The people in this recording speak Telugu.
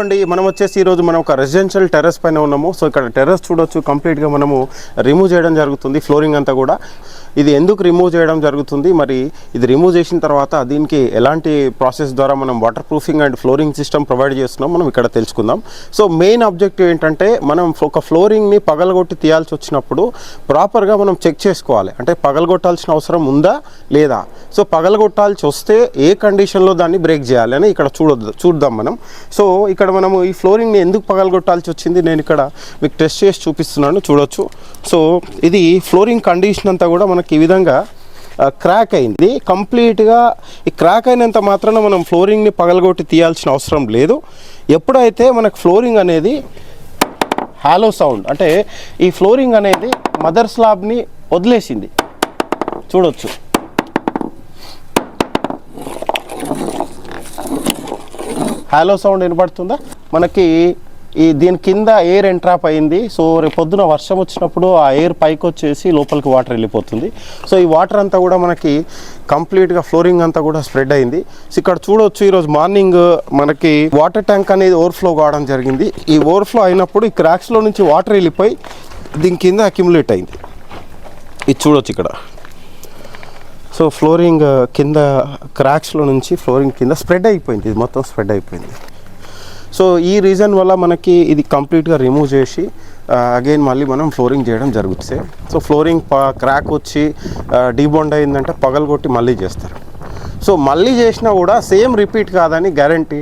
అండి, మనం వచ్చేసి ఈరోజు మనం ఒక రెసిడెన్షియల్ టెర్రస్ పైన ఉన్నాము. సో ఇక్కడ టెర్రస్ చూడొచ్చు, కంప్లీట్గా మనము రిమూవ్ చేయడం జరుగుతుంది ఫ్లోరింగ్ అంతా కూడా. ఇది ఎందుకు రిమూవ్ చేయడం జరుగుతుంది, మరి ఇది రిమూవ్ చేసిన తర్వాత దీనికి ఎలాంటి ప్రాసెస్ ద్వారా మనం water proofing and flooring system provide చేస్తున్నాం మనం ఇక్కడ తెలుసుకుందాం. సో మెయిన్ ఆబ్జెక్టివ్ ఏంటంటే, మనం ఒక ఫ్లోరింగ్ని పగలగొట్టి తీయాల్సి వచ్చినప్పుడు ప్రాపర్గా మనం చెక్ చేసుకోవాలి. అంటే పగలగొట్టాల్సిన అవసరం ఉందా లేదా, సో పగలగొట్టాల్సి వస్తే ఏ కండిషన్లో దాన్ని బ్రేక్ చేయాలి అని ఇక్కడ చూద్దాం మనం. సో ఇక్కడ మనము ఈ ఫ్లోరింగ్ని ఎందుకు పగలగొట్టాల్సి వచ్చింది నేను ఇక్కడ మీకు టెస్ట్ చేసి చూపిస్తున్నాను, చూడొచ్చు. సో ఇది ఫ్లోరింగ్ కండిషన్ అంతా కూడా మనకి ఈ విధంగా క్రాక్ అయింది కంప్లీట్గా. ఈ క్రాక్ అయినంత మాత్రాన మనం ఫ్లోరింగ్ని పగలగొట్టి తీయాల్సిన అవసరం లేదు. ఎప్పుడైతే మనకు ఫ్లోరింగ్ అనేది హాలో సౌండ్, అంటే ఈ ఫ్లోరింగ్ అనేది మదర్ స్లాబ్ని వదిలేసింది, చూడొచ్చు. హాలో సౌండ్ వినపడుతుందా మనకి? దీని కింద ఎయిర్ ఎంట్రాప్ అయింది. సో రేపు పొద్దున వర్షం వచ్చినప్పుడు ఆ ఎయిర్ పైకి వచ్చేసి లోపలికి వాటర్ వెళ్ళిపోతుంది. సో ఈ వాటర్ అంతా కూడా మనకి కంప్లీట్గా ఫ్లోరింగ్ అంతా కూడా స్ప్రెడ్ అయింది. సో ఇక్కడ చూడొచ్చు, ఈరోజు మార్నింగ్ మనకి వాటర్ ట్యాంక్ అనేది ఓవర్ఫ్లో కావడం జరిగింది. ఈ ఓవర్ఫ్లో అయినప్పుడు ఈ క్రాక్స్లో నుంచి వాటర్ వెళ్ళిపోయి దీని కింద అక్యుములేట్ అయింది. ఇది చూడొచ్చు ఇక్కడ. సో ఫ్లోరింగ్ కింద క్రాక్స్లో నుంచి ఫ్లోరింగ్ కింద స్ప్రెడ్ అయిపోయింది, ఇది మొత్తం స్ప్రెడ్ అయిపోయింది. సో ఈ రీజన్ వల్ల మనకి ఇది కంప్లీట్గా రిమూవ్ చేసి అగైన్ మళ్ళీ మనం ఫ్లోరింగ్ చేయడం జరుగుతుంది. సో ఫ్లోరింగ్ క్రాక్ వచ్చి డీబాండ్ అయిందంటే పగలగొట్టి మళ్ళీ చేస్తారు. సో మళ్ళీ చేసినా కూడా సేమ్ రిపీట్ కాదని గ్యారంటీ